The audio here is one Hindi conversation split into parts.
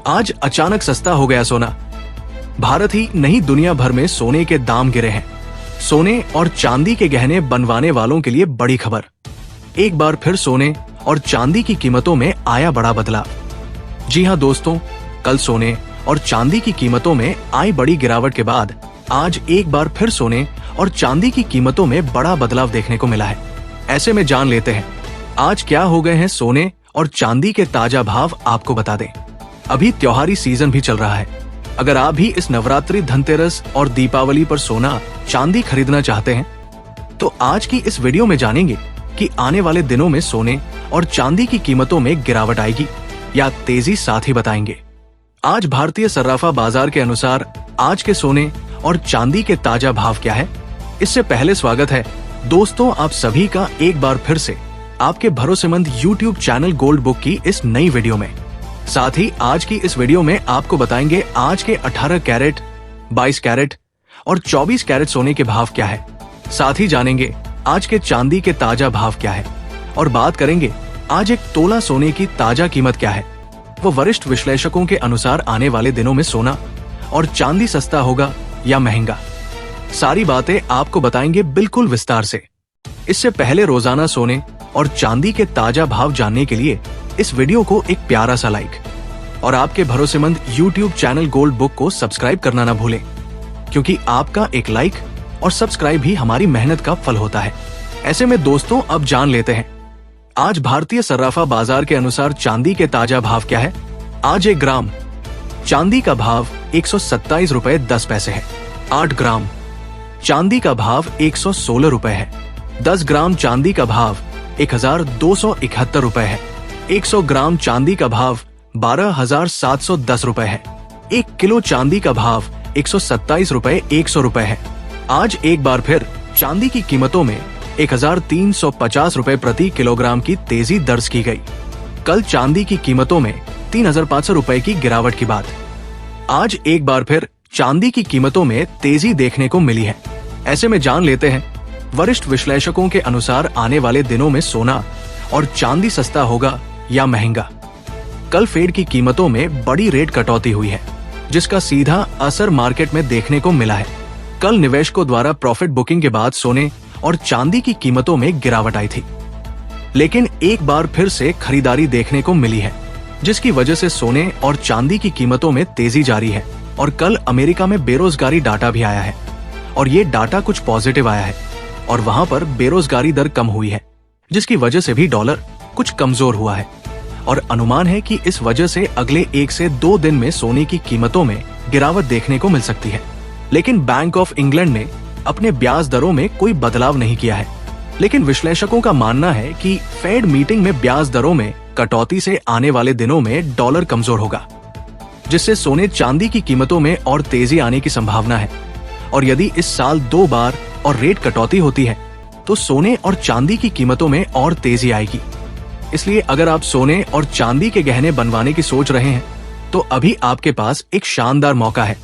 आज अचानक सस्ता हो गया सोना। भारत ही नहीं, दुनिया भर में सोने के दाम गिरे हैं। सोने और चांदी के गहने बनवाने वालों के लिए बड़ी खबर। एक बार फिर सोने और चांदी की कीमतों में आया बड़ा बदलाव। जी हां दोस्तों, कल सोने और चांदी की कीमतों में आई बड़ी गिरावट के बाद आज एक बार फिर सोने और चांदी की कीमतों में बड़ा बदलाव देखने को मिला है। ऐसे में जान लेते हैं आज क्या हो गए हैं सोने और चांदी के ताजा भाव, आपको बता दें। अभी त्योहारी सीजन भी चल रहा है। अगर आप भी इस नवरात्रि, धनतेरस और दीपावली पर सोना चांदी खरीदना चाहते हैं तो आज की इस वीडियो में जानेंगे कि आने वाले दिनों में सोने और चांदी की कीमतों में गिरावट आएगी या तेजी, साथ ही बताएंगे आज भारतीय सर्राफा बाजार के अनुसार आज के सोने और चांदी के ताजा भाव क्या है। इससे पहले स्वागत है दोस्तों आप सभी का एक बार फिर से आपके भरोसेमंद YouTube चैनल गोल्ड बुक की इस नई वीडियो में। साथ ही आज की इस वीडियो में आपको बताएंगे आज के 18 कैरेट, 22 कैरेट और 24 कैरेट सोने के भाव क्या है। साथ ही जानेंगे आज के चांदी के ताजा भाव क्या है और बात करेंगे आज एक तोला सोने की ताजा कीमत क्या है। वो वरिष्ठ विश्लेषकों के अनुसार आने वाले दिनों में सोना और चांदी सस्ता होगा या महंगा, सारी बातें आपको बताएंगे बिल्कुल विस्तार से। इससे पहले रोजाना सोने और चांदी के ताजा भाव जानने के लिए इस वीडियो को एक प्यारा सा लाइक और आपके भरोसेमंद YouTube चैनल गोल्ड बुक को सब्सक्राइब करना ना भूलें, क्योंकि आपका एक लाइक और सब्सक्राइब ही हमारी मेहनत का फल होता है। ऐसे में दोस्तों अब जान लेते हैं आज भारतीय सर्राफा बाजार के अनुसार चांदी के ताजा भाव क्या है। आज 1 ग्राम चांदी का भाव 127 रुपए 10 पैसे है। 8 ग्राम चांदी का भाव 116 रुपए है। 10 ग्राम चांदी का भाव 1271 रुपए है। 100 ग्राम चांदी का भाव 12,710 रुपए है। 1 किलो चांदी का भाव 127 रुपए 100 रुपए है। आज एक बार फिर चांदी की कीमतों में 1,350 रुपए प्रति किलोग्राम की तेजी दर्ज की गई। कल चांदी की कीमतों में 3,500 रुपए की गिरावट की बात। आज एक बार फिर चांदी की कीमतों में तेजी देखने को मिली है। ऐसे में जान लेते हैं वरिष्ठ विश्लेषकों के अनुसार आने वाले दिनों में सोना और चांदी सस्ता होगा या महंगा। कल फेड की कीमतों में बड़ी रेट कटौती हुई है, जिसका सीधा असर मार्केट में देखने को मिला है। कल निवेशकों द्वारा प्रॉफिट बुकिंग के बाद सोने और चांदी की कीमतों में गिरावट आई थी, लेकिन एक बार फिर से खरीदारी देखने को मिली है, जिसकी वजह से सोने और चांदी की कीमतों में तेजी जारी है। और कल अमेरिका में बेरोजगारी डाटा भी आया है और ये डाटा कुछ पॉजिटिव आया है और वहां पर बेरोजगारी दर कम हुई है, जिसकी वजह से भी डॉलर कुछ कमजोर हुआ है। और अनुमान है कि इस वजह से अगले 1 से 2 दिन में सोने की कीमतों में गिरावट देखने को मिल सकती है। लेकिन बैंक ऑफ इंग्लैंड ने अपने ब्याज दरों में कोई बदलाव नहीं किया है। लेकिन विश्लेषकों का मानना है कि फेड मीटिंग में ब्याज दरों में कटौती से आने वाले दिनों में डॉलर कमजोर होगा, जिससे सोने चांदी की कीमतों में और तेजी आने की संभावना है। और यदि इस साल 2 बार और रेट कटौती होती है तो सोने और चांदी की कीमतों में और तेजी आएगी। इसलिए अगर आप सोने और चांदी के गहने बनवाने की सोच रहे हैं तो अभी आपके पास एक शानदार मौका है,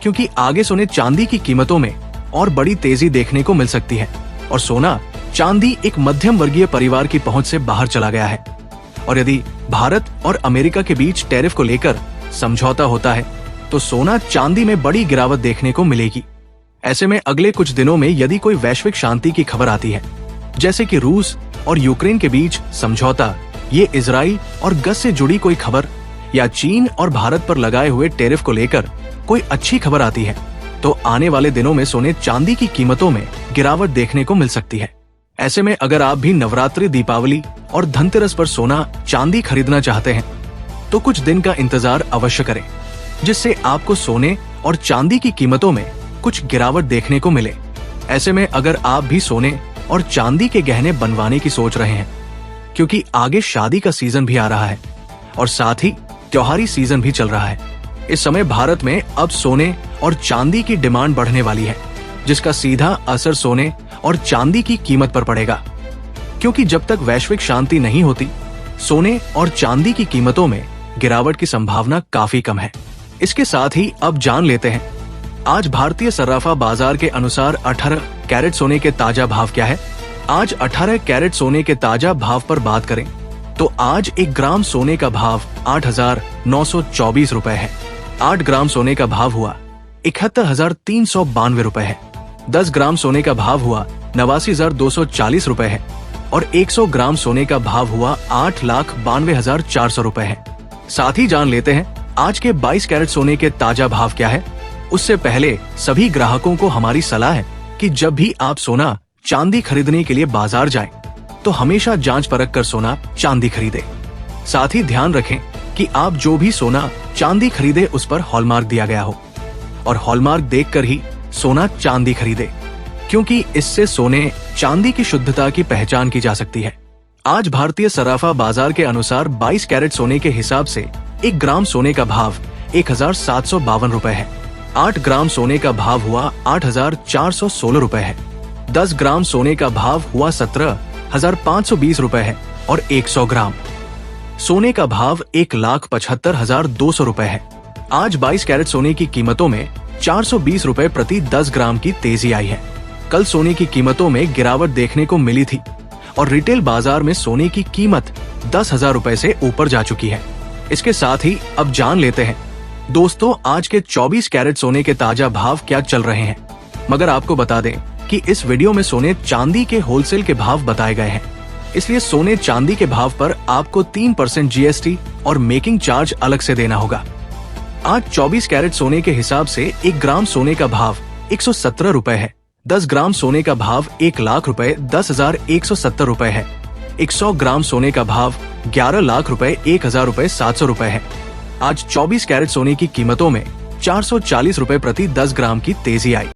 क्योंकि आगे सोने चांदी की कीमतों में और बड़ी तेजी देखने को मिल सकती है और सोना चांदी एक मध्यम वर्गीय परिवार की पहुंच से बाहर चला गया है। और यदि भारत और अमेरिका के बीच टैरिफ को लेकर समझौता होता है तो सोना चांदी में बड़ी गिरावट देखने को मिलेगी। ऐसे में अगले कुछ दिनों में यदि कोई वैश्विक शांति की खबर आती है, जैसे कि रूस और यूक्रेन के बीच समझौता, ये इजराइल और गस से जुड़ी कोई खबर या चीन और भारत पर लगाए हुए टैरिफ को लेकर कोई अच्छी खबर आती है, तो आने वाले दिनों में सोने चांदी की कीमतों में गिरावट देखने को मिल सकती है। ऐसे में अगर आप भी नवरात्रि, दीपावली और धनतेरस पर सोना चांदी खरीदना चाहते हैं तो कुछ दिन का इंतजार अवश्य करें, जिससे आपको सोने और चांदी की कीमतों में कुछ गिरावट देखने को मिले। ऐसे में अगर आप भी सोने और चांदी के गहने बनवाने की सोच रहे हैं, क्योंकि आगे शादी का सीजन भी आ रहा है और साथ ही त्योहारी सीजन भी चल रहा है। इस समय भारत में अब सोने और चांदी की डिमांड बढ़ने वाली है, जिसका सीधा असर सोने और चांदी की कीमत पर पड़ेगा, क्योंकि जब तक वैश्विक शांति नहीं होती सोने और चांदी की कीमतों में गिरावट की संभावना काफी कम है। इसके साथ ही अब जान लेते हैं आज भारतीय सर्राफा बाजार के अनुसार 18 कैरेट सोने के ताजा भाव क्या है। आज 18 कैरेट सोने के ताजा भाव पर बात करें तो आज 1 ग्राम सोने का भाव 8,924 रुपए है। 8 ग्राम सोने का भाव हुआ 71,392 रुपए है। 10 ग्राम सोने का भाव हुआ 89,240 रुपए है और 100 ग्राम सोने का भाव हुआ 8,92,400 रुपए है। साथ ही जान लेते हैं आज के 22 कैरेट सोने के ताजा भाव क्या है। उससे पहले सभी ग्राहकों को हमारी सलाह है कि जब भी आप सोना चांदी खरीदने के लिए बाजार जाएं, तो हमेशा जांच परख कर सोना चांदी खरीदें। साथ ही ध्यान रखें कि आप जो भी सोना चांदी खरीदे उस पर हॉलमार्क दिया गया हो और हॉलमार्क देखकर ही सोना चांदी खरीदे, क्योंकि इससे सोने चांदी की शुद्धता की पहचान की जा सकती है। आज भारतीय सराफा बाजार के अनुसार 22 कैरेट सोने के हिसाब से 1 ग्राम सोने का भाव 1,752 रुपए है। 8 ग्राम सोने का भाव हुआ 8,416 रुपए है। 10 ग्राम सोने का भाव हुआ 17,520 रुपए है और 100 ग्राम सोने का भाव 1,75,200 रुपए है। आज 22 कैरेट सोने की कीमतों में 420 रुपए प्रति 10 ग्राम की तेजी आई है। कल सोने की कीमतों में गिरावट देखने को मिली थी और रिटेल बाजार में सोने की कीमत 10,000 रुपए से ऊपर जा चुकी है। इसके साथ ही अब जान लेते हैं दोस्तों आज के 24 कैरेट सोने के ताजा भाव क्या चल रहे हैं। मगर आपको बता दें कि इस वीडियो में सोने चांदी के होलसेल के भाव बताए गए हैं, इसलिए सोने चांदी के भाव पर आपको 3% GST और मेकिंग चार्ज अलग से देना होगा। आज 24 कैरेट सोने के हिसाब से 1 ग्राम सोने का भाव 117 रुपए है। 10 ग्राम सोने का भाव 1 लाख रुपए 10,170 रुपए है। 100 ग्राम सोने का भाव 11 लाख रुपए 1,000 रुपए 700 रुपए है। आज 24 कैरेट सोने की कीमतों में 440 रुपए प्रति 10 ग्राम की तेजी आई।